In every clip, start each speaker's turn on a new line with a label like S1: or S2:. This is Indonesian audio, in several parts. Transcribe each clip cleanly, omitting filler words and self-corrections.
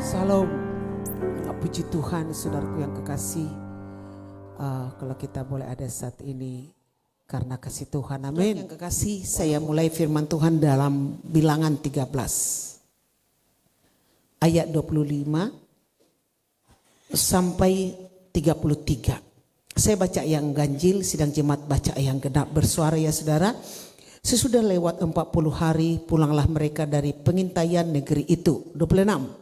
S1: Salam, puji Tuhan saudaraku yang kekasih. Kalau kita boleh ada saat ini karena kasih Tuhan, amin. Yang kekasih, saya mulai firman Tuhan dalam Bilangan 13 ayat 25 sampai 33. Saya baca yang ganjil, sidang jemaat baca yang genap. Bersuara ya saudara. Sesudah lewat 40 hari pulanglah mereka dari pengintaian negeri itu. 26.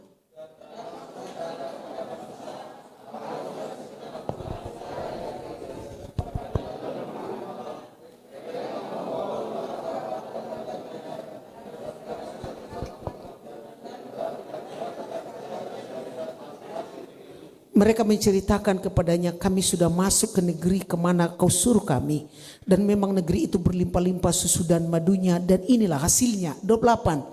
S1: Mereka menceritakan kepadanya, kami sudah masuk ke negeri kemana kau suruh kami. Dan memang negeri itu berlimpah-limpah susu dan madunya. Dan inilah hasilnya. 28.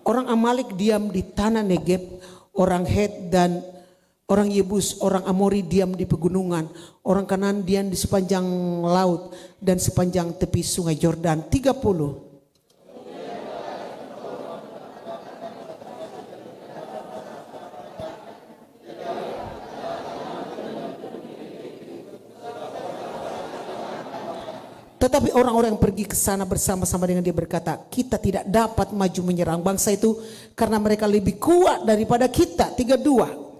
S1: Orang Amalek diam di tanah Negeb. Orang Het dan orang Yebus, orang Amori diam di pegunungan, orang Kanaan diam di sepanjang laut dan sepanjang tepi sungai Yordan. 30. Tetapi orang-orang yang pergi ke sana bersama-sama dengan dia berkata, kita tidak dapat maju menyerang bangsa itu karena mereka lebih kuat daripada kita. 32.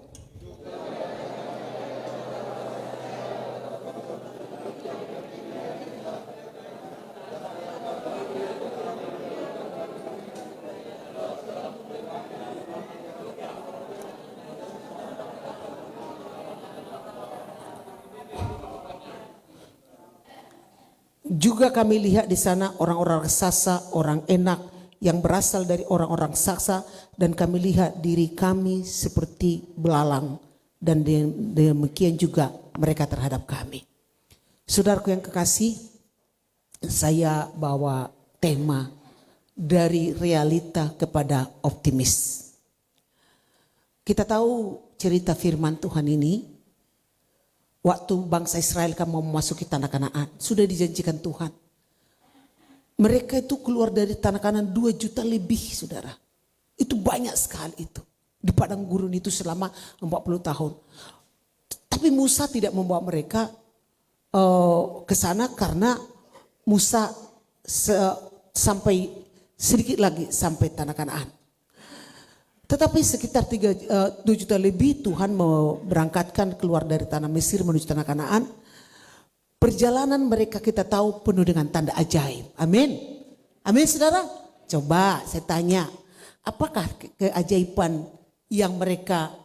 S1: Juga kami lihat di sana orang-orang raksasa, orang enak yang berasal dari orang-orang saksa, dan kami lihat diri kami seperti belalang, dan demikian juga mereka terhadap kami. Saudaraku yang kekasih, saya bawa tema dari realita kepada optimis. Kita tahu cerita firman Tuhan ini. Waktu bangsa Israel kan mau memasuki tanah Kanaan, sudah dijanjikan Tuhan. Mereka itu keluar dari tanah Kanaan 2 juta lebih, saudara. Itu banyak sekali itu. Di padang gurun itu selama 40 tahun. Tapi Musa tidak membawa mereka ke sana karena Musa sampai sedikit lagi sampai tanah Kanaan. Tetapi sekitar 2 juta lebih Tuhan mau berangkatkan keluar dari tanah Mesir menuju tanah Kanaan. Perjalanan mereka kita tahu penuh dengan tanda ajaib. Amin. Amin saudara. Coba saya tanya, apakah keajaiban yang mereka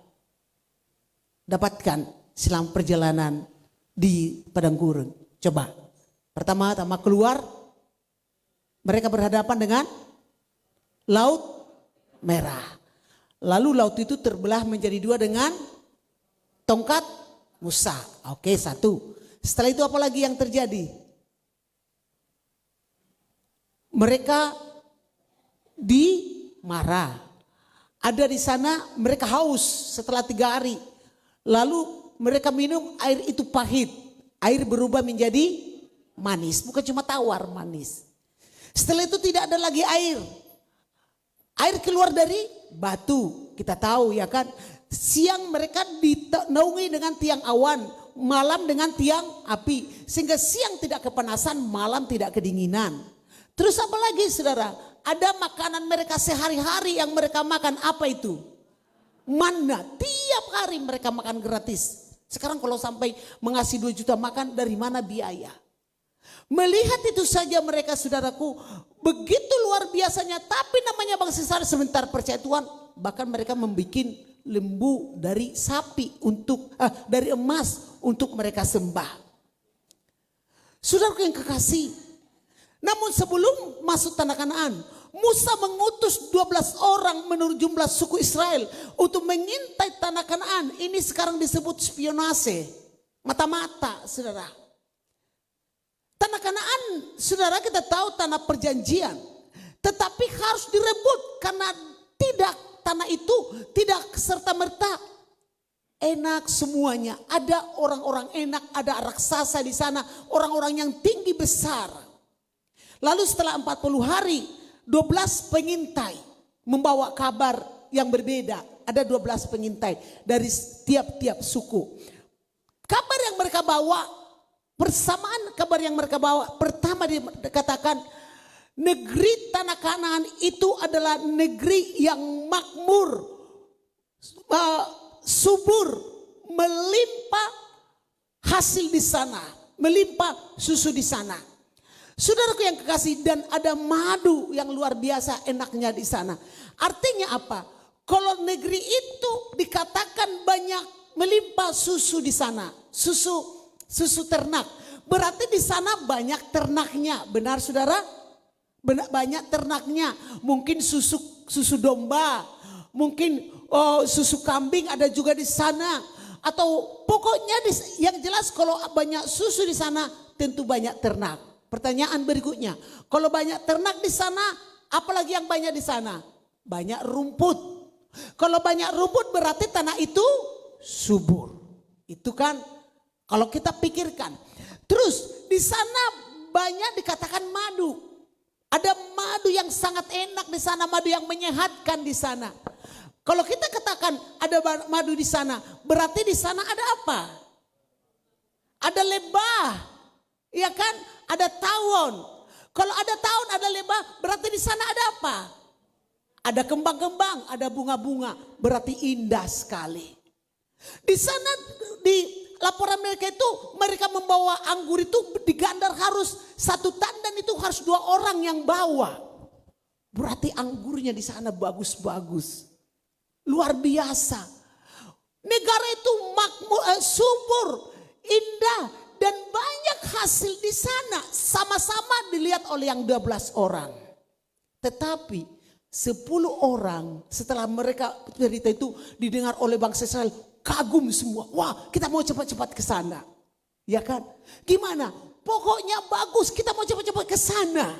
S1: dapatkan selama perjalanan di padang gurun? Coba. Pertama-tama keluar, mereka berhadapan dengan Laut Merah. Lalu laut itu terbelah menjadi 2 dengan tongkat Musa. Oke, 1. Setelah itu apa lagi yang terjadi? Mereka di Mara. Ada di sana mereka haus setelah 3 hari. Lalu mereka minum air itu pahit. Air berubah menjadi manis. Bukan cuma tawar, manis. Setelah itu tidak ada lagi air. Air keluar dari batu, kita tahu ya kan. Siang mereka dinaungi dengan tiang awan, malam dengan tiang api. Sehingga siang tidak kepanasan, malam tidak kedinginan. Terus apa lagi saudara? Ada makanan mereka sehari-hari yang mereka makan, apa itu? Manna, tiap hari mereka makan gratis. Sekarang kalau sampai mengasih 2 juta makan, dari mana biaya? Melihat itu saja mereka saudaraku begitu luar biasanya, tapi namanya bangsa Israel sebentar percaya Tuhan, bahkan mereka membuat lembu dari sapi dari emas untuk mereka sembah. Saudaraku yang kekasih, namun sebelum masuk tanah Kanaan, Musa mengutus 12 orang menurut jumlah suku Israel untuk mengintai tanah Kanaan. Ini sekarang disebut spionase, mata-mata saudara. Tanah Kanaan, saudara kita tahu tanah perjanjian. Tetapi harus direbut karena tanah itu tidak serta-merta enak semuanya. Ada orang-orang enak, ada raksasa di sana, orang-orang yang tinggi besar. Lalu setelah 40 hari, 12 pengintai membawa kabar yang berbeda. Ada 12 pengintai dari tiap-tiap suku. Kabar yang mereka bawa, persamaan kabar yang mereka bawa, pertama dikatakan negeri tanah Kanaan itu adalah negeri yang makmur, subur, melimpah hasil di sana, melimpah susu di sana. Saudaraku yang kekasih, dan ada madu yang luar biasa enaknya di sana. Artinya apa? Kalau negeri itu dikatakan banyak melimpah susu di sana, susu ternak, berarti di sana banyak ternaknya. Benar saudara? Banyak ternaknya. Mungkin susu domba, mungkin susu kambing ada juga di sana. Atau pokoknya yang jelas kalau banyak susu di sana tentu banyak ternak. Pertanyaan berikutnya, kalau banyak ternak di sana, apalagi yang banyak di sana? Banyak rumput. Kalau banyak rumput berarti tanah itu subur. Itu kan kalau kita pikirkan. Terus di sana banyak dikatakan madu. Ada madu yang sangat enak di sana, madu yang menyehatkan di sana. Kalau kita katakan ada madu di sana, berarti di sana ada apa? Ada lebah, ya kan? Ada tawon. Kalau ada tawon, ada lebah, berarti di sana ada apa? Ada kembang-kembang, ada bunga-bunga, berarti indah sekali. Di sana di laporan mereka itu, mereka membawa anggur itu digandar harus 1 tandan itu harus 2 orang yang bawa. Berarti anggurnya di sana bagus-bagus. Luar biasa. Negara itu makmur, subur, indah, dan banyak hasil di sana. Sama-sama dilihat oleh yang 12 orang. Tetapi 10 orang setelah mereka cerita itu didengar oleh bangsa Israel, kagum semua. Wah, kita mau cepat-cepat ke sana. Ya kan? Gimana? Pokoknya bagus, kita mau cepat-cepat ke sana.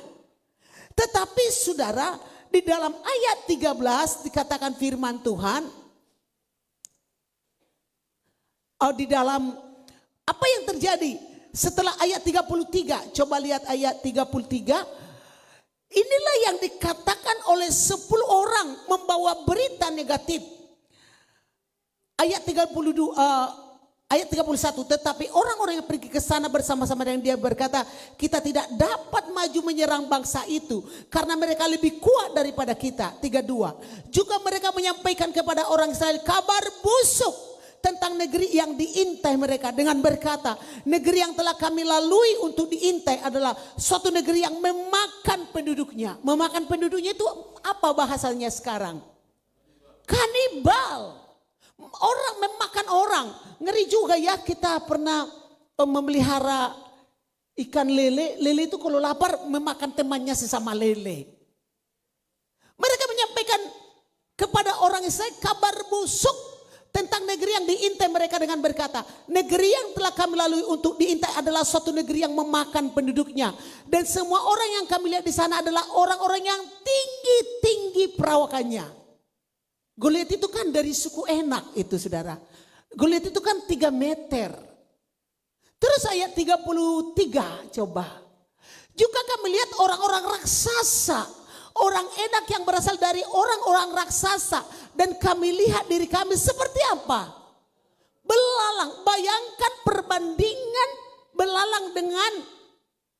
S1: Tetapi saudara, di dalam ayat 13 dikatakan firman Tuhan, di dalam apa yang terjadi setelah ayat 33, coba lihat ayat 33. Inilah yang dikatakan oleh 10 orang membawa berita negatif. Ayat 32, ayat 31, tetapi orang-orang yang pergi ke sana bersama-sama dengan dia berkata, kita tidak dapat maju menyerang bangsa itu karena mereka lebih kuat daripada kita. 32, juga mereka menyampaikan kepada orang Israel kabar busuk tentang negeri yang diintai mereka dengan berkata, negeri yang telah kami lalui untuk diintai adalah suatu negeri yang memakan penduduknya. Memakan penduduknya itu apa bahasanya sekarang? Kanibal. Orang memakan orang. Ngeri juga ya, kita pernah memelihara ikan lele. Lele itu kalau lapar memakan temannya sesama lele. Mereka menyampaikan kepada orang Israel kabar busuk tentang negeri yang diintai mereka dengan berkata, negeri yang telah kami lalui untuk diintai adalah suatu negeri yang memakan penduduknya. Dan semua orang yang kami lihat di sana adalah orang-orang yang tinggi-tinggi perawakannya. Goliat itu kan dari suku Enak itu saudara. Goliat itu kan 3 meter. Terus ayat 33 coba. Juga kami lihat orang-orang raksasa. Orang Enak yang berasal dari orang-orang raksasa. Dan kami lihat diri kami seperti apa? Belalang. Bayangkan perbandingan belalang dengan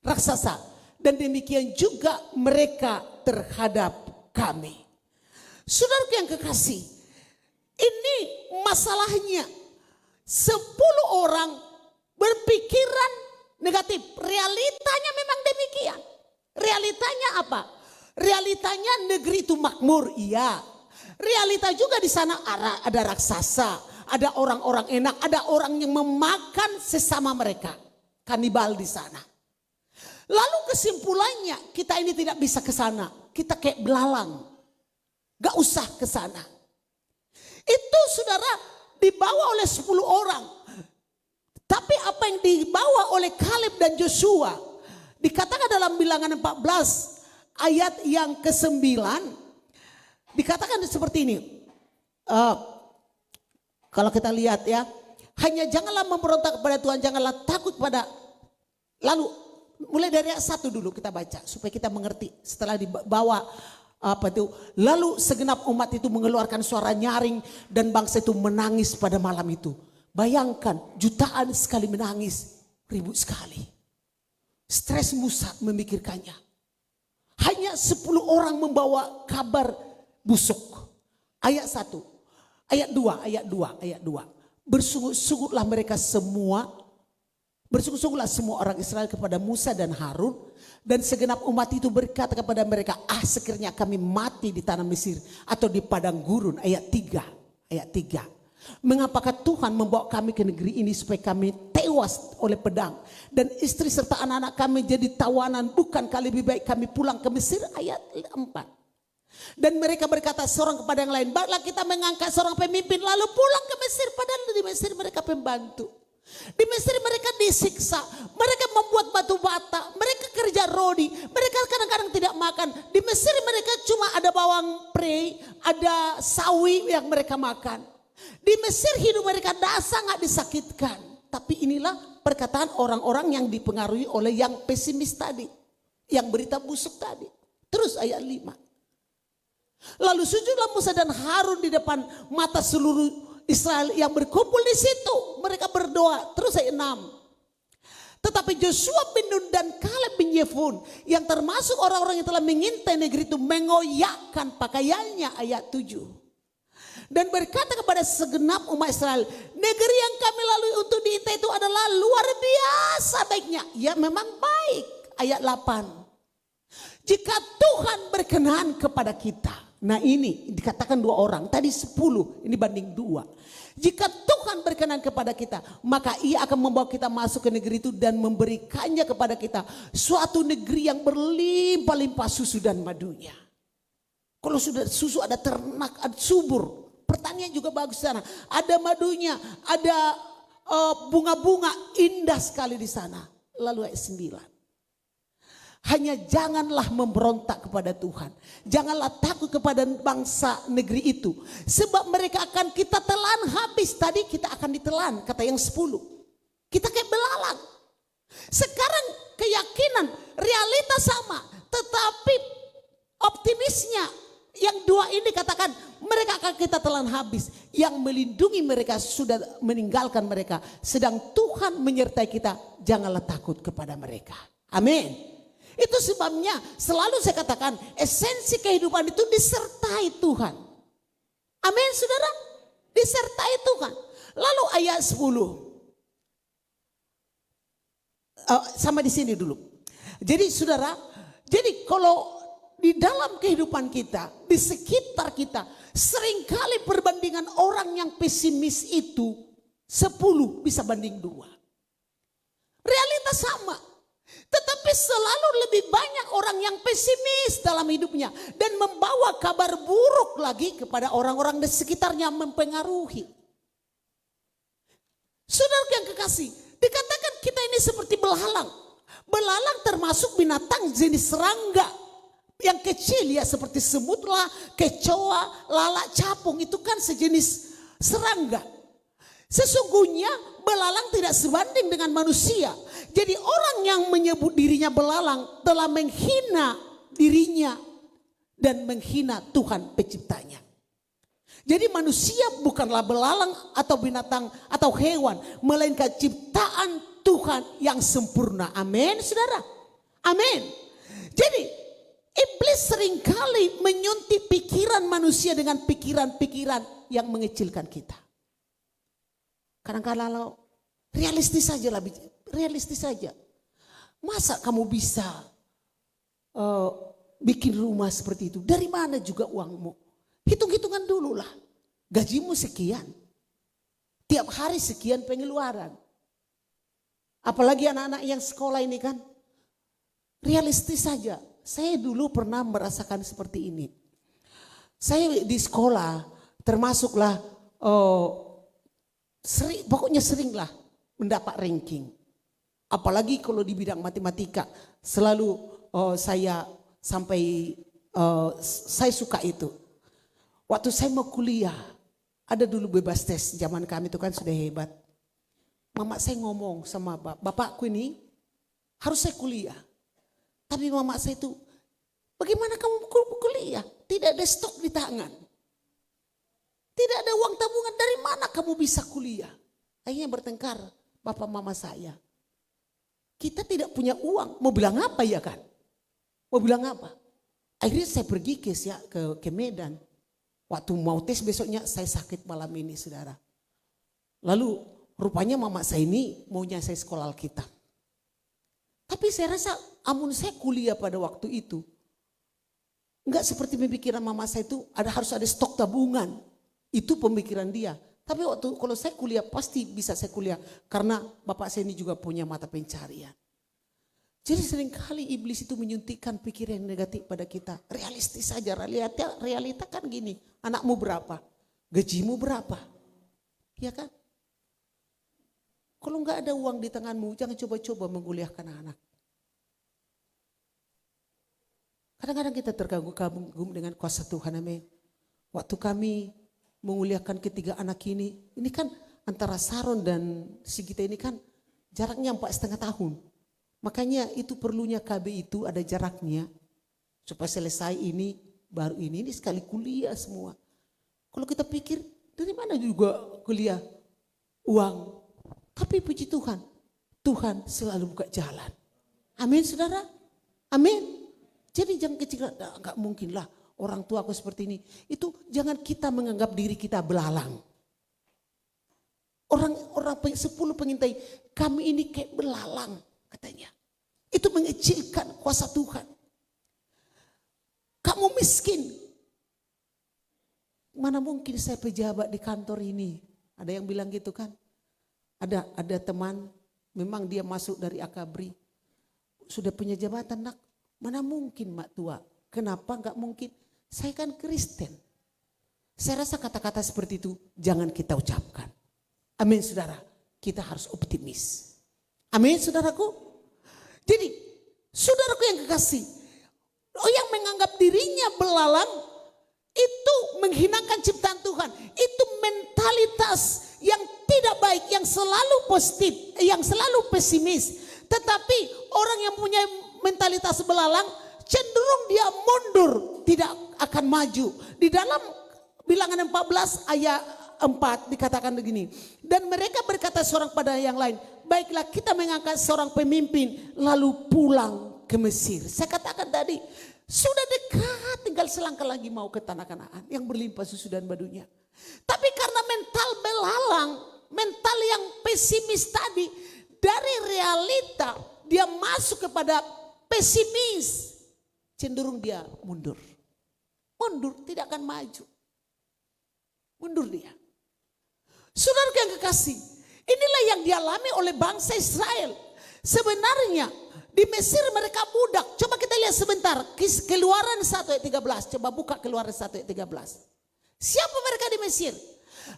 S1: raksasa. Dan demikian juga mereka terhadap kami. Saudara yang kekasih, ini masalahnya 10 orang berpikiran negatif. Realitanya memang demikian. Realitanya apa? Realitanya negeri itu makmur, iya. Realita juga di sana ada raksasa, ada orang-orang enak, ada orang yang memakan sesama mereka. Kanibal di sana. Lalu kesimpulannya, kita ini tidak bisa ke sana. Kita kayak belalang. Gak usah ke sana. Itu saudara dibawa oleh 10 orang. Tapi apa yang dibawa oleh Kaleb dan Joshua, dikatakan dalam Bilangan 14 ayat yang ke-9, dikatakan seperti ini. Kalau kita lihat ya, hanya janganlah memberontak kepada Tuhan, janganlah takut pada. Lalu mulai dari ayat 1 dulu kita baca supaya kita mengerti. Setelah dibawa apa itu, lalu segenap umat itu mengeluarkan suara nyaring dan bangsa itu menangis pada malam itu. Bayangkan jutaan sekali menangis, ribu sekali. Stres Musa memikirkannya. Hanya 10 orang membawa kabar busuk. Ayat 1, ayat 2. Bersungguh-sungguhlah semua orang Israel kepada Musa dan Harun, dan segenap umat itu berkata kepada mereka, sekiranya kami mati di tanah Mesir atau di padang gurun. Ayat 3. Mengapakah Tuhan membawa kami ke negeri ini supaya kami tewas oleh pedang dan istri serta anak-anak kami jadi tawanan? Bukankah lebih baik kami pulang ke Mesir? Ayat 4. Dan mereka berkata seorang kepada yang lain, baiklah kita mengangkat seorang pemimpin lalu pulang ke Mesir. Padahal di Mesir mereka pembantu. Di Mesir mereka disiksa, mereka membuat batu bata, mereka kerja rodi, mereka kadang-kadang tidak makan. Di Mesir mereka cuma ada bawang prei, ada sawi yang mereka makan. Di Mesir hidup mereka sangat disakitkan. Tapi inilah perkataan orang-orang yang dipengaruhi oleh yang pesimis tadi, yang berita busuk tadi. Terus ayat 5. Lalu sujudlah Musa dan Harun di depan mata seluruh Israel yang berkumpul di situ. Mereka berdoa. Terus ayat 6. Tetapi Joshua bin Nun dan Kaleb bin Yefun yang termasuk orang-orang yang telah mengintai negeri itu mengoyakkan pakaiannya. Ayat 7. Dan berkata kepada segenap umat Israel, negeri yang kami lalui untuk diintai itu adalah luar biasa baiknya. Ya memang baik. Ayat 8. Jika Tuhan berkenan kepada kita. Nah ini dikatakan 2 orang. Tadi 10, ini banding 2. Jika Tuhan berkenan kepada kita, maka ia akan membawa kita masuk ke negeri itu dan memberikannya kepada kita. Suatu negeri yang berlimpah-limpah susu dan madunya. Kalau sudah susu ada ternak, ada subur. Pertanian juga bagus sana. Ada madunya, ada bunga-bunga indah sekali di sana. Lalu ayat 9. Hanya janganlah memberontak kepada Tuhan. Janganlah takut kepada bangsa negeri itu. Sebab mereka akan kita telan habis. Tadi kita akan ditelan, kata yang 10. Kita kayak belalang. Sekarang keyakinan, realitas sama. Tetapi optimisnya yang 2 ini katakan mereka akan kita telan habis. Yang melindungi mereka sudah meninggalkan mereka. Sedang Tuhan menyertai kita, janganlah takut kepada mereka. Amin. Itu sebabnya selalu saya katakan esensi kehidupan itu disertai Tuhan. Amin saudara. Disertai Tuhan. Lalu ayat 10. Sama di sini dulu. Jadi saudara, jadi kalau di dalam kehidupan kita, di sekitar kita, seringkali perbandingan orang yang pesimis itu 10 bisa banding 2. Realitas sama. Tetapi selalu lebih banyak orang yang pesimis dalam hidupnya. Dan membawa kabar buruk lagi kepada orang-orang di sekitarnya, mempengaruhi. Saudara yang kekasih, dikatakan kita ini seperti belalang. Belalang termasuk binatang jenis serangga. Yang kecil ya, seperti semut lah, kecoa, lalat capung. Itu kan sejenis serangga. Sesungguhnya belalang tidak sebanding dengan manusia. Jadi orang yang menyebut dirinya belalang telah menghina dirinya dan menghina Tuhan penciptanya. Jadi manusia bukanlah belalang atau binatang atau hewan, melainkan ciptaan Tuhan yang sempurna. Amin saudara. Amin. Jadi iblis seringkali menyuntik pikiran manusia dengan pikiran-pikiran yang mengecilkan kita. Kadang-kadang realistis saja lah, realistis saja. Masa kamu bisa bikin rumah seperti itu? Dari mana juga uangmu? Hitung-hitungan dulu lah. Gajimu sekian. Tiap hari sekian pengeluaran. Apalagi anak-anak yang sekolah ini kan. Realistis saja. Saya dulu pernah merasakan seperti ini. Saya di sekolah termasuklah pokoknya seringlah mendapat ranking. Apalagi kalau di bidang matematika selalu saya sampai saya suka itu. Waktu saya mau kuliah, Ada dulu bebas tes, zaman kami itu kan sudah hebat. Mama saya ngomong sama bapakku ini, harus saya kuliah. Tapi mama saya itu, bagaimana kamu kuliah? Tidak ada stok di tangan. Tidak ada uang tabungan, dari mana kamu bisa kuliah? Akhirnya bertengkar bapak mama saya. Kita tidak punya uang, mau bilang apa ya kan? Mau bilang apa? Akhirnya saya pergi ke Medan. Waktu mau tes besoknya saya sakit malam ini saudara. Lalu rupanya mama saya ini maunya saya sekolah Alkitab. Tapi saya rasa amun saya kuliah pada waktu itu. Enggak seperti pemikiran mama saya itu harus ada stok tabungan. Itu pemikiran dia. Tapi kalau saya kuliah pasti bisa saya kuliah. Karena bapak saya ini juga punya mata pencarian. Jadi seringkali iblis itu menyuntikkan pikiran yang negatif pada kita. Realistis saja, realita kan gini. Anakmu berapa? Gajimu berapa? Ya kan? Kalau enggak ada uang di tanganmu, jangan coba-coba menguliahkan anak. Kadang-kadang kita terkagum-kagum dengan kuasa Tuhan, amin. Waktu kami menguliahkan ketiga anak ini kan antara Saron dan Sigita ini kan jaraknya 4,5 tahun. Makanya itu perlunya KB itu ada jaraknya. Supaya selesai ini, baru ini sekali kuliah semua. Kalau kita pikir dari mana juga kuliah uang. Tapi puji Tuhan, Tuhan selalu buka jalan. Amin saudara, amin. Jadi jangan kecil, enggak mungkin lah. Orang tua aku seperti ini, itu jangan kita menganggap diri kita belalang. Orang 10 pengintai, kami ini kayak belalang katanya. Itu mengecilkan kuasa Tuhan. Kamu miskin. Mana mungkin saya pejabat di kantor ini. Ada yang bilang gitu kan. Ada teman, memang dia masuk dari Akabri. Sudah punya jabatan nak, mana mungkin mak tua. Kenapa enggak mungkin? Saya kan Kristen. Saya rasa kata-kata seperti itu jangan kita ucapkan. Amin saudara. Kita harus optimis. Amin saudaraku. Jadi saudaraku yang kekasih. Yang menganggap dirinya belalang itu menghinakan ciptaan Tuhan. Itu mentalitas yang tidak baik. Yang selalu positif. Yang selalu pesimis. Tetapi orang yang punya mentalitas belalang cenderung dia mundur, tidak akan maju. Di dalam Bilangan 14 ayat 4 dikatakan begini. Dan mereka berkata seorang pada yang lain, baiklah kita mengangkat seorang pemimpin lalu pulang ke Mesir. Saya katakan tadi, sudah dekat tinggal selangkah lagi mau ke tanah Kanaan yang berlimpah susu dan madunya. Tapi karena mental belalang, mental yang pesimis tadi, dari realita dia masuk kepada pesimis. Cenderung dia mundur. Mundur, tidak akan maju. Mundur dia. Saudara yang kekasih, inilah yang dialami oleh bangsa Israel. Sebenarnya di Mesir mereka budak. Coba kita lihat sebentar. Keluaran 1 ayat 13. Coba buka Keluaran 1 ayat 13. Siapa mereka di Mesir?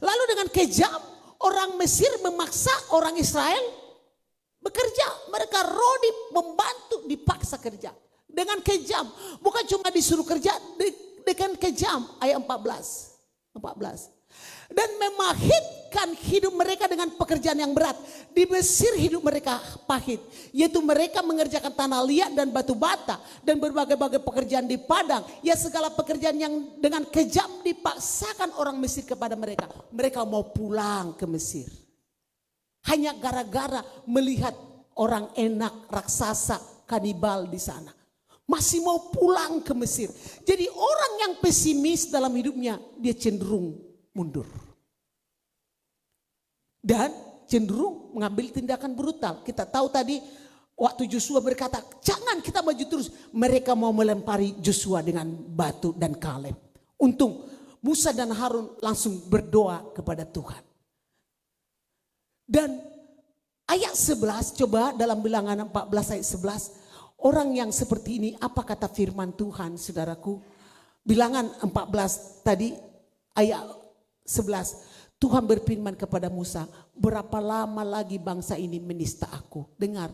S1: Lalu dengan kejam orang Mesir memaksa orang Israel bekerja. Mereka rodi membantu dipaksa kerja. Dengan kejam, bukan cuma disuruh kerja, dengan kejam. Ayat 14. Dan memahitkan hidup mereka dengan pekerjaan yang berat. Di Mesir hidup mereka pahit, yaitu mereka mengerjakan tanah liat dan batu bata dan berbagai-bagai pekerjaan di padang. Ya segala pekerjaan yang dengan kejam dipaksakan orang Mesir kepada mereka. Mereka mau pulang ke Mesir. Hanya gara-gara melihat orang enak, raksasa, kanibal di sana. Masih mau pulang ke Mesir. Jadi orang yang pesimis dalam hidupnya, dia cenderung mundur. Dan cenderung mengambil tindakan brutal. Kita tahu tadi waktu Joshua berkata, jangan kita maju terus. Mereka mau melempari Joshua dengan batu dan Kaleb. Untung Musa dan Harun langsung berdoa kepada Tuhan. Dan ayat 11, coba dalam Bilangan 14 ayat 11. Orang yang seperti ini, apa kata firman Tuhan saudaraku? Bilangan 14 tadi ayat 11. Tuhan berfirman kepada Musa, berapa lama lagi bangsa ini menista aku? Dengar,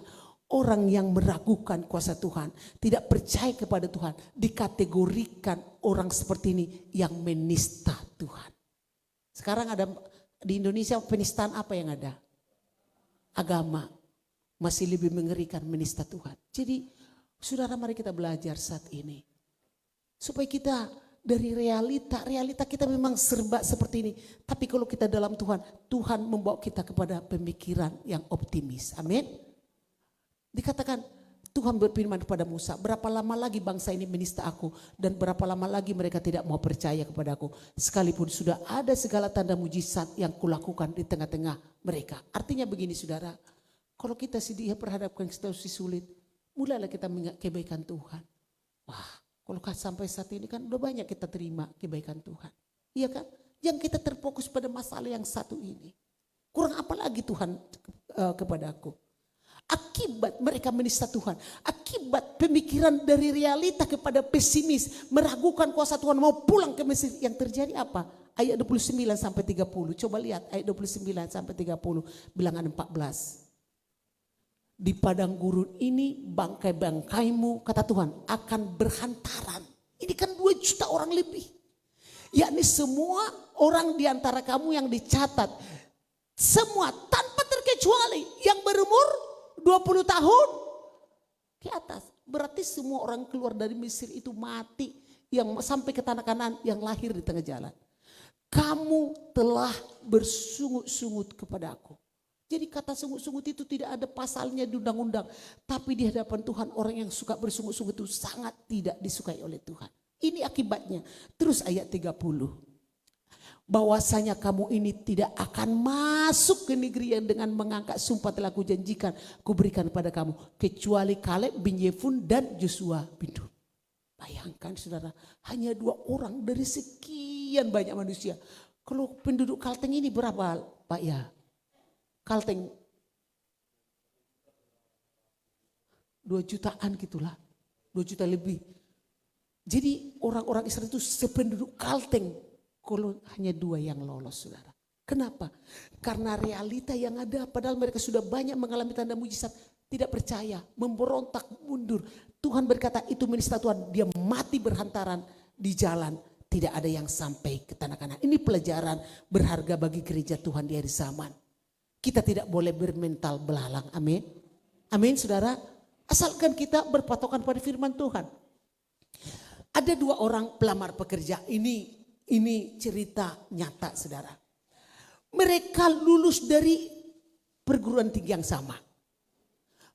S1: orang yang meragukan kuasa Tuhan, tidak percaya kepada Tuhan, dikategorikan orang seperti ini yang menista Tuhan. Sekarang ada di Indonesia penistaan apa yang ada? Agama. Masih lebih mengerikan menista Tuhan. Jadi saudara, mari kita belajar saat ini. Supaya kita dari realita kita memang serba seperti ini. Tapi kalau kita dalam Tuhan, Tuhan membawa kita kepada pemikiran yang optimis. Amin. Dikatakan Tuhan berfirman kepada Musa, berapa lama lagi bangsa ini menista aku dan berapa lama lagi mereka tidak mau percaya kepada aku. Sekalipun sudah ada segala tanda mujizat yang kulakukan di tengah-tengah mereka. Artinya begini saudara, kalau kita sedih berhadapkan situasi sulit, mulailah kita mengingat kebaikan Tuhan. Wah, kalau sampai saat ini kan udah banyak kita terima kebaikan Tuhan. Iya kan? Yang kita terfokus pada masalah yang satu ini. Kurang apa lagi Tuhan kepadaku? Akibat mereka menista Tuhan. Akibat pemikiran dari realita kepada pesimis. Meragukan kuasa Tuhan mau pulang ke Mesir. Yang terjadi apa? Ayat 29 sampai 30. Coba lihat ayat 29 sampai 30. Bilangan 14. Di padang gurun ini bangkai-bangkaimu, kata Tuhan, akan berhantaran. Ini kan 2 juta orang lebih. Yakni semua orang di antara kamu yang dicatat. Semua tanpa terkecuali yang berumur 20 tahun ke atas. Berarti semua orang keluar dari Mesir itu mati. Yang sampai ke tanah Kanaan yang lahir di tengah jalan. Kamu telah bersungut-sungut kepada aku. Jadi kata sungut-sungut itu tidak ada pasalnya di undang-undang. Tapi di hadapan Tuhan orang yang suka bersungut-sungut itu sangat tidak disukai oleh Tuhan. Ini akibatnya. Terus ayat 30. Bahwasanya kamu ini tidak akan masuk ke negeri yang dengan mengangkat sumpah telah kujanjikan. Kuberikan pada kamu. Kecuali Kaleb bin Yefun dan Joshua bin Nun. Bayangkan saudara. Hanya 2 orang dari sekian banyak manusia. Kalau penduduk Kalteng ini berapa Pak ya? Kalteng 2 jutaan gitulah, 2 juta lebih. Jadi orang-orang Israel itu sependuduk Kalteng, kalau hanya 2 yang lolos saudara. Kenapa? Karena realita yang ada, padahal mereka sudah banyak mengalami tanda mujizat, tidak percaya, memberontak, mundur. Tuhan berkata itu menista Tuhan, dia mati berhantaran di jalan. Tidak ada yang sampai ke tanah Kanaan. Ini pelajaran berharga bagi gereja Tuhan di hari zaman. Kita tidak boleh bermental belalang. Amin. Amin saudara. Asalkan kita berpatokan pada firman Tuhan. Ada 2 orang pelamar pekerja. Ini cerita nyata saudara. Mereka lulus dari perguruan tinggi yang sama.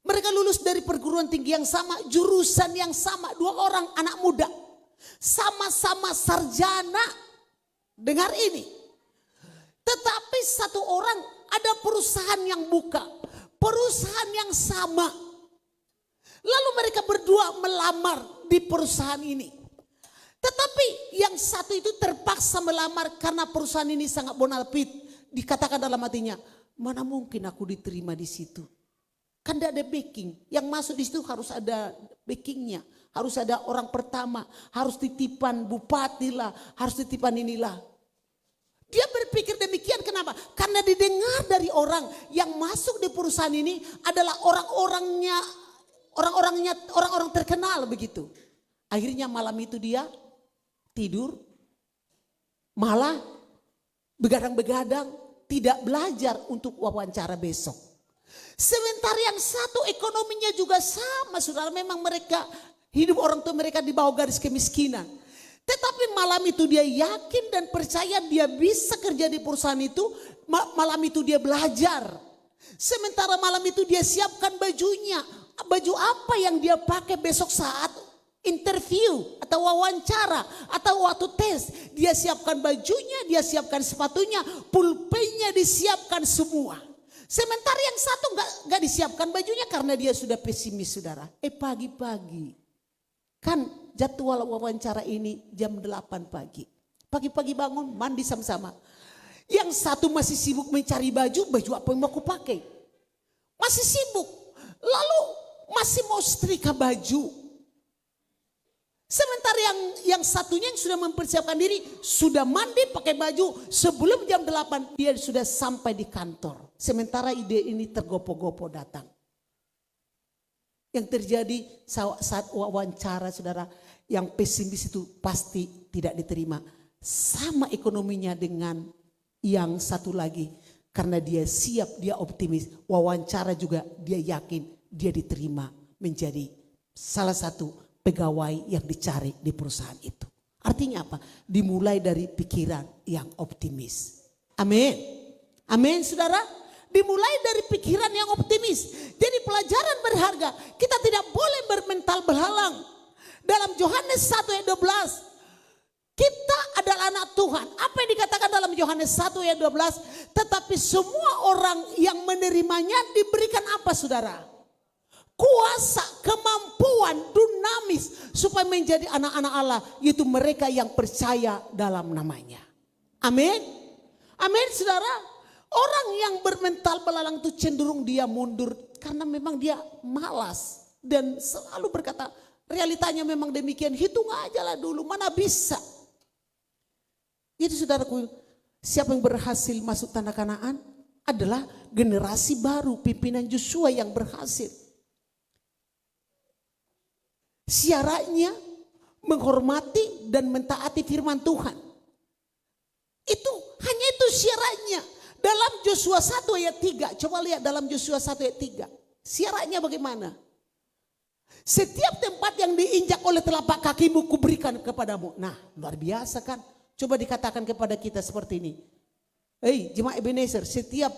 S1: Mereka lulus dari perguruan tinggi yang sama. Jurusan yang sama. 2 orang anak muda. Sama-sama sarjana. Dengar ini. Tetapi 1 orang ada perusahaan yang buka. Perusahaan yang sama. Lalu mereka berdua melamar di perusahaan ini. Tetapi yang satu itu terpaksa melamar karena perusahaan ini sangat bonafit. Dikatakan dalam hatinya, mana mungkin aku diterima di situ. Kan tidak ada backing. Yang masuk di situ harus ada backingnya. Harus ada orang pertama. Harus titipan bupati lah. Harus titipan inilah. Dia berpikir demikian kenapa? Karena didengar dari orang yang masuk di perusahaan ini adalah orang-orang terkenal begitu. Akhirnya malam itu dia tidur, malah begadang-begadang, tidak belajar untuk wawancara besok. Sementara yang satu ekonominya juga sama, saudara. Memang mereka hidup orang tua mereka di bawah garis kemiskinan. Tetapi malam itu dia yakin dan percaya dia bisa kerja di perusahaan itu. Malam itu dia belajar. Sementara malam itu dia siapkan bajunya. Baju apa yang dia pakai besok saat interview atau wawancara atau waktu tes. Dia siapkan bajunya, dia siapkan sepatunya, pulpennya disiapkan semua. Sementara yang satu gak disiapkan bajunya karena dia sudah pesimis saudara. Pagi-pagi. Kan jadwal wawancara ini jam 8 pagi. Pagi-pagi bangun mandi sama-sama. Yang satu masih sibuk mencari baju apa yang mau aku pakai. Masih sibuk. Lalu masih mau setrika baju. Sementara yang satunya yang sudah mempersiapkan diri. Sudah mandi pakai baju. Sebelum jam 8 dia sudah sampai di kantor. Sementara ide ini tergopo-gopo datang. Yang terjadi saat wawancara saudara, yang pesimis itu pasti tidak diterima. Sama ekonominya dengan Yang satu lagi, karena dia siap, dia optimis, wawancara juga dia yakin dia diterima menjadi salah satu pegawai yang dicari di perusahaan itu. Artinya apa? Dimulai dari pikiran yang optimis. Amin. Amin saudara. Dimulai dari pikiran yang optimis. Jadi pelajaran berharga. Kita tidak boleh bermental berhalang. Dalam Yohanes 1 ayat 12. Kita adalah anak Tuhan. Apa yang dikatakan dalam Yohanes 1 ayat 12? Tetapi semua orang yang menerimanya diberikan apa saudara? Kuasa, kemampuan, dinamis supaya menjadi anak-anak Allah. Yaitu mereka yang percaya dalam namanya. Amin. Amin saudara. Orang yang bermental belalang itu cenderung dia mundur. Karena memang dia malas. Dan selalu berkata realitanya memang demikian. Hitung aja lah dulu, mana bisa. Jadi saudaraku, siapa yang berhasil masuk tanah Kanaan adalah generasi baru pimpinan Yosua yang berhasil. Syaratnya menghormati dan mentaati firman Tuhan. Hanya itu syaratnya. Dalam Yosua 1 ayat 3, coba lihat dalam Yosua 1 ayat 3. Syaratnya bagaimana? Setiap tempat yang diinjak oleh telapak kakimu kuberikan kepadamu. Nah, luar biasa kan? Coba dikatakan kepada kita seperti ini. Hei jemaat Ebenezer, setiap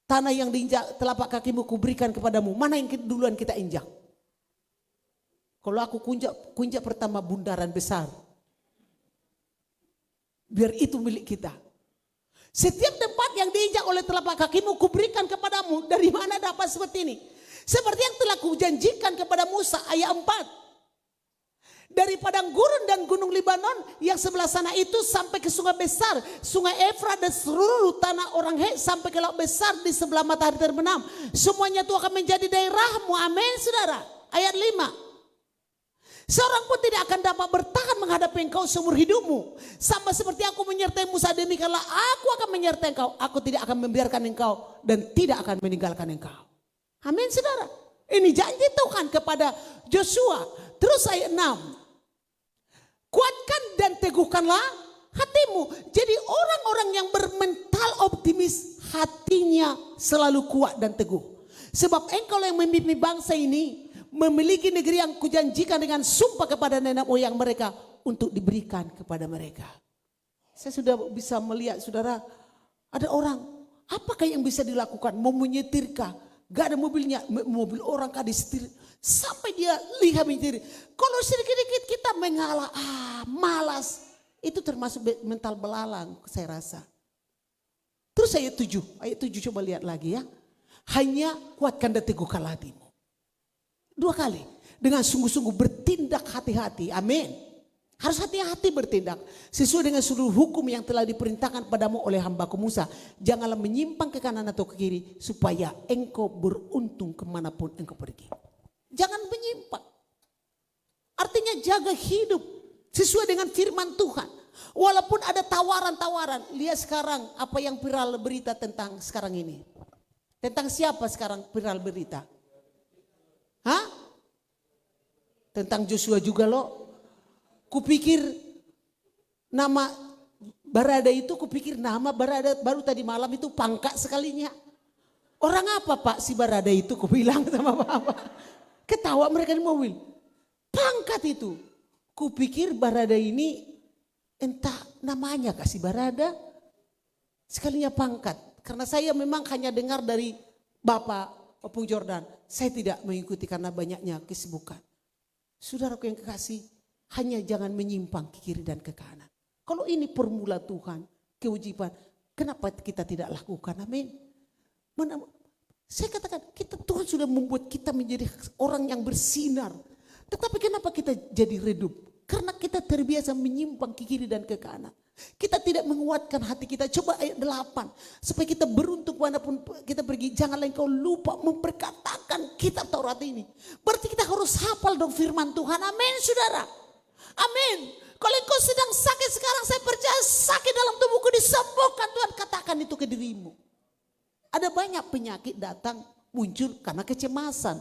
S1: tanah yang diinjak telapak kakimu kuberikan kepadamu. Mana yang duluan kita injak? Kalau aku kunjak pertama bundaran besar. Biar itu milik kita. Setiap tempat yang diinjak oleh telapak kakimu kuberikan kepadamu. Dari mana dapat seperti ini? Seperti yang telah kujanjikan kepada Musa ayat 4. Dari padang gurun dan gunung Libanon yang sebelah sana itu sampai ke sungai besar, sungai Efrat dan seluruh tanah orang Het sampai ke laut besar di sebelah matahari terbenam. Semuanya itu akan menjadi daerahmu. Amin saudara. Ayat 5. Seorang pun tidak akan dapat bertahan menghadapi engkau seumur hidupmu. Sama seperti aku menyertai Musa, demikianlah aku akan menyertai engkau. Aku tidak akan membiarkan engkau dan tidak akan meninggalkan engkau. Amin saudara. Ini janji Tuhan kepada Joshua. Terus ayat 6. Kuatkan dan teguhkanlah hatimu. Jadi orang-orang yang bermental optimis hatinya selalu kuat dan teguh. Sebab engkau yang memimpin bangsa ini memiliki negeri yang kujanjikan dengan sumpah kepada nenek moyang mereka untuk diberikan kepada mereka. Saya sudah bisa melihat saudara, ada orang, apakah yang bisa dilakukan? Mau menyetirkah? Gak ada mobilnya, mobil orang kah disetir. Sampai dia lihat menyetir. Kalau sedikit-sedikit kita mengalah, malas. Itu termasuk mental belalang saya rasa. Terus ayat 7 coba lihat lagi ya. Hanya kuatkan dan teguhkan hatimu. 2 kali. Dengan sungguh-sungguh bertindak hati-hati. Amin. Harus hati-hati bertindak sesuai dengan seluruh hukum yang telah diperintahkan padamu oleh hambaku Musa. Janganlah menyimpang ke kanan atau ke kiri supaya engkau beruntung kemanapun engkau pergi. Jangan menyimpang. Artinya jaga hidup sesuai dengan firman Tuhan. Walaupun ada tawaran-tawaran. Lihat sekarang apa yang viral berita tentang sekarang ini. Tentang siapa sekarang viral berita? Hah? Tentang Joshua juga loh. Kupikir nama Barada itu, kupikir nama Barada baru tadi malam itu pangkat sekalinya. Orang apa Pak si Barada itu, kubilang sama Bapak. Ketawa mereka di mobil. Pangkat itu. Kupikir Barada ini entah namanya kasih Barada. Sekalinya pangkat. Karena saya memang hanya dengar dari Bapak Opung Jordan. Saya tidak mengikuti karena banyaknya kesibukan. Saudaraku yang kekasih. Hanya jangan menyimpang ke kiri dan ke kanan. Kalau ini formula Tuhan, kewajiban, kenapa kita tidak lakukan? Amin. Saya katakan, Tuhan sudah membuat kita menjadi orang yang bersinar. Tetapi kenapa kita jadi redup? Karena kita terbiasa menyimpang ke kiri dan ke kanan. Kita tidak menguatkan hati kita. Coba ayat 8. Supaya kita beruntung manapun kita pergi. Janganlah engkau lupa memperkatakan kitab Taurat ini. Berarti kita harus hafal dong firman Tuhan. Amin saudara. Amin. Kalau engkau sedang sakit sekarang, saya percaya sakit dalam tubuhku disembuhkan. Tuhan katakan itu ke dirimu. Ada banyak penyakit datang muncul karena kecemasan.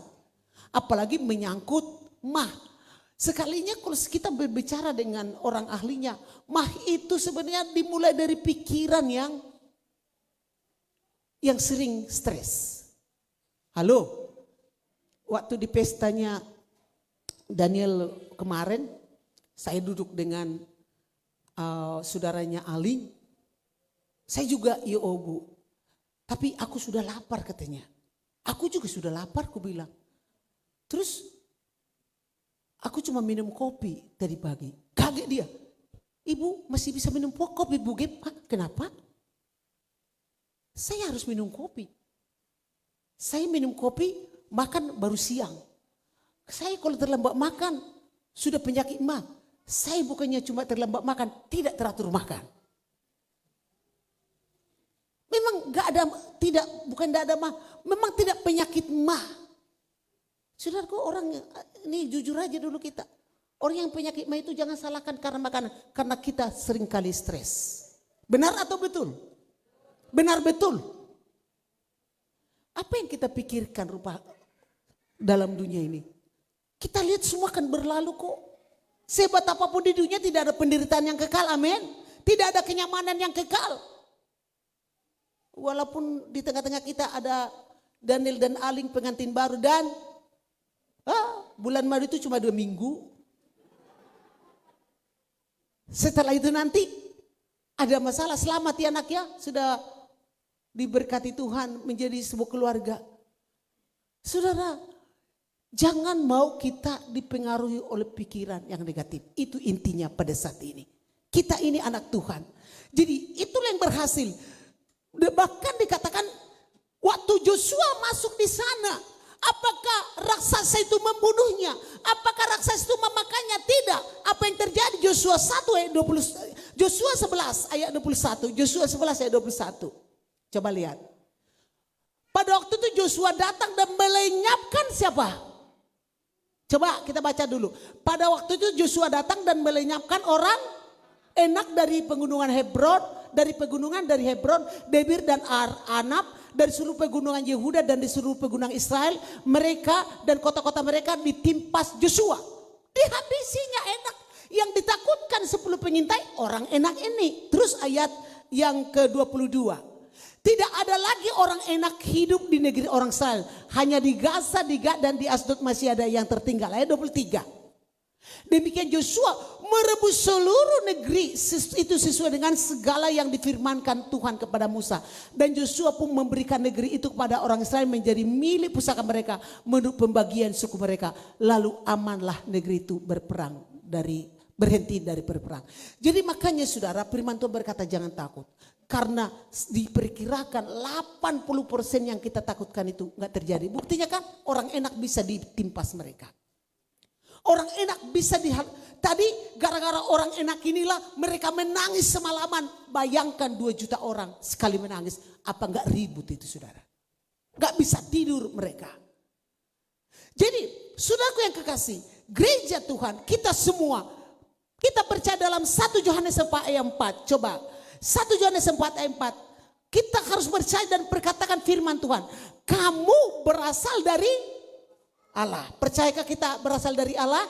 S1: Apalagi menyangkut mah. Sekalinya kalau kita berbicara dengan orang ahlinya, mah itu sebenarnya dimulai dari pikiran yang yang sering stres. Halo, waktu di pestanya Daniel kemarin, saya duduk dengan saudaranya Aling. Saya juga, ya Bu, tapi aku sudah lapar katanya. Aku juga sudah lapar, aku bilang. Terus aku cuma minum kopi tadi pagi. Kaget dia. Ibu masih bisa minum kopi, Bu Gep? Kenapa? Saya harus minum kopi. Saya minum kopi, makan baru siang. Saya kalau terlambat makan, sudah penyakit mah. Saya bukannya cuma terlambat makan, tidak teratur makan. Memang bukan tidak ada mah, memang tidak penyakit mah. Saudaraku, orang ini jujur aja dulu kita. Orang yang penyakit mah itu jangan salahkan karena makanan, karena kita sering kali stres. Benar atau betul? Benar betul. Apa yang kita pikirkan rupa dalam dunia ini? Kita lihat semua kan berlalu kok. Sehebat apapun di dunia tidak ada penderitaan yang kekal, amin. Tidak ada kenyamanan yang kekal. Walaupun di tengah-tengah kita ada Daniel dan Aling pengantin baru dan bulan Maret itu cuma 2 minggu. Setelah itu nanti ada masalah, selamat ya anak ya, sudah diberkati Tuhan menjadi sebuah keluarga. Saudara, jangan mau kita dipengaruhi oleh pikiran yang negatif. Itu intinya pada saat ini. Kita ini anak Tuhan. Jadi itulah yang berhasil. Bahkan dikatakan waktu Joshua masuk di sana, apakah raksasa itu membunuhnya? Apakah raksasa itu memakannya? Tidak. Apa yang terjadi? Joshua 1 ayat 20, Joshua 11 ayat 21. Joshua 11 ayat 21. Coba lihat. Pada waktu itu Joshua datang dan melenyapkan siapa? Coba kita baca dulu. Pada waktu itu Joshua datang dan melenyapkan orang Enak dari pegunungan Hebron, dari Hebron, Debir dan Anab, dari seluruh pegunungan Yehuda dan di seluruh pegunungan Israel, mereka dan kota-kota mereka ditimpas Joshua. Dihabisinya Enak. Yang ditakutkan 10 pengintai orang Enak ini. Terus ayat yang ke-22. Tidak ada lagi orang Enak hidup di negeri orang Israel. Hanya di Gaza, di Gat dan di Asdod masih ada yang tertinggal. Ayat 23. Demikian Joshua merebut seluruh negeri itu sesuai dengan segala yang difirmankan Tuhan kepada Musa. Dan Joshua pun memberikan negeri itu kepada orang Israel menjadi milik pusaka mereka menurut pembagian suku mereka. Lalu amanlah negeri itu berhenti dari berperang. Jadi makanya saudara, firman Tuhan berkata jangan takut. Karena diperkirakan 80% yang kita takutkan itu enggak terjadi. Buktinya kan orang Enak bisa ditimpas mereka. Orang Enak bisa tadi gara-gara orang Enak inilah mereka menangis semalaman. Bayangkan 2 juta orang sekali menangis. Apa enggak ribut itu saudara? Enggak bisa tidur mereka. Jadi saudaraku yang kekasih, gereja Tuhan kita semua, kita percaya dalam 1 Yohanes 4 ayat 4. Coba 1 Yohanes 4 ayat 4. Kita harus percaya dan perkatakan firman Tuhan. Kamu berasal dari Allah. Percayakah kita berasal dari Allah?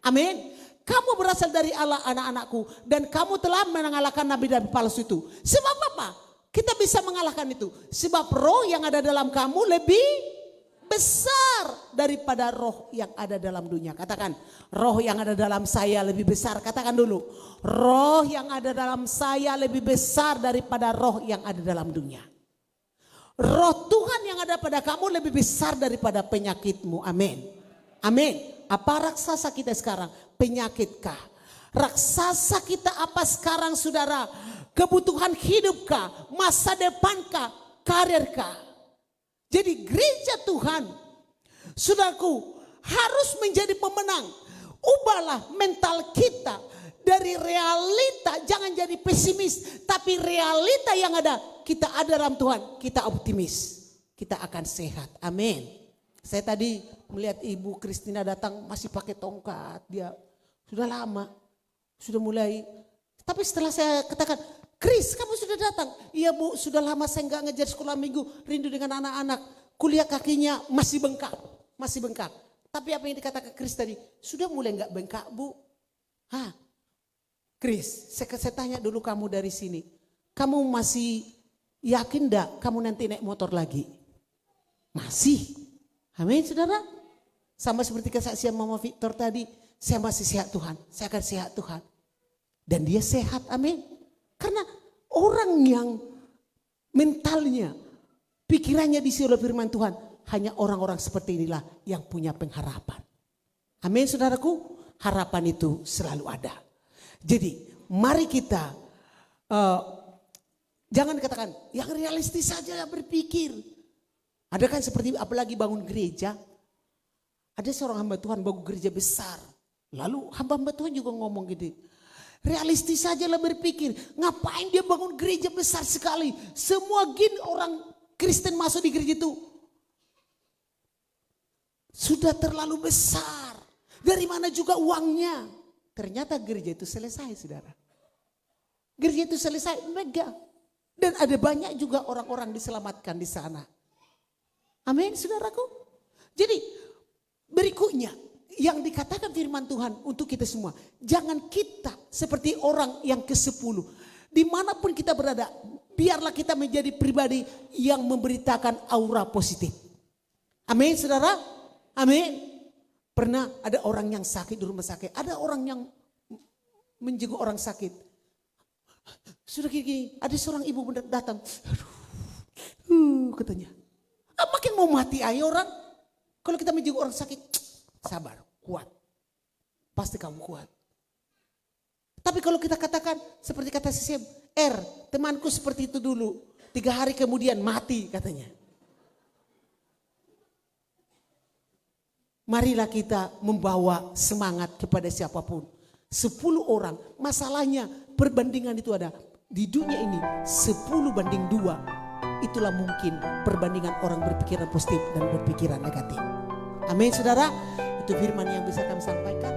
S1: Amin. Kamu berasal dari Allah anak-anakku. Dan kamu telah mengalahkan nabi-nabi palsu itu. Sebab apa? Kita bisa mengalahkan itu. Sebab roh yang ada dalam kamu lebih besar daripada roh yang ada dalam dunia. Katakan, roh yang ada dalam saya lebih besar. Katakan dulu, roh yang ada dalam saya lebih besar daripada roh yang ada dalam dunia. Roh Tuhan yang ada pada kamu lebih besar daripada penyakitmu. Amin. Amin. Apa raksasa kita sekarang? Penyakitkah? Raksasa kita apa sekarang saudara? Kebutuhan hidupkah? Masa depankah? Karirkah? Jadi gereja Tuhan, saudaraku, harus menjadi pemenang. Ubahlah mental kita dari realita, jangan jadi pesimis, tapi realita yang ada, kita ada dalam Tuhan, kita optimis, kita akan sehat. Amin. Saya tadi melihat Ibu Kristina datang masih pakai tongkat, dia sudah lama, sudah mulai. Tapi setelah saya katakan, Kris, kamu sudah datang? Iya Bu, sudah lama saya nggak ngejar sekolah minggu, rindu dengan anak-anak. Kuliah kakinya masih bengkak, masih bengkak. Tapi apa yang dikatakan Kris tadi, sudah mulai nggak bengkak Bu? Kris, saya tanya dulu kamu dari sini. Kamu masih Yakin enggak kamu nanti naik motor lagi? Masih. Amin saudara. Sama seperti kesaksian Mama Victor tadi. Saya masih sehat Tuhan. Saya akan sehat Tuhan. Dan dia sehat, amin. Karena orang yang mentalnya, pikirannya diisi oleh firman Tuhan. Hanya orang-orang seperti inilah yang punya pengharapan. Amin saudaraku. Harapan itu selalu ada. Jadi mari kita jangan katakan yang realistis saja berpikir. Ada kan seperti apalagi bangun gereja. Ada seorang hamba Tuhan bangun gereja besar. Lalu hamba-hamba Tuhan juga ngomong gitu. Realistis saja lah berpikir. Ngapain dia bangun gereja besar sekali. Semua orang Kristen masuk di gereja itu. Sudah terlalu besar. Dari mana juga uangnya. Ternyata gereja itu selesai saudara. Gereja itu selesai megah. Dan ada banyak juga orang-orang diselamatkan di sana. Amin saudaraku. Jadi berikutnya yang dikatakan firman Tuhan untuk kita semua. Jangan kita seperti orang yang ke-10. Dimanapun kita berada. Biarlah kita menjadi pribadi yang memberitakan aura positif. Amin saudara. Amin. Pernah ada orang yang sakit di rumah sakit. Ada orang yang menjenguk orang sakit. Sudah gini, ada seorang ibu datang. Aduh, katanya. Makin mau mati aja orang. Kalau kita menjenguk orang sakit, sabar, kuat. Pasti kamu kuat. Tapi kalau kita katakan, seperti kata Sisem, temanku seperti itu dulu. 3 hari kemudian mati katanya. Marilah kita membawa semangat kepada siapapun. 10 orang, masalahnya perbandingan itu ada. Di dunia ini 10 banding 2. Itulah mungkin perbandingan orang berpikiran positif dan berpikiran negatif. Amin saudara, itu firman yang bisa kami sampaikan.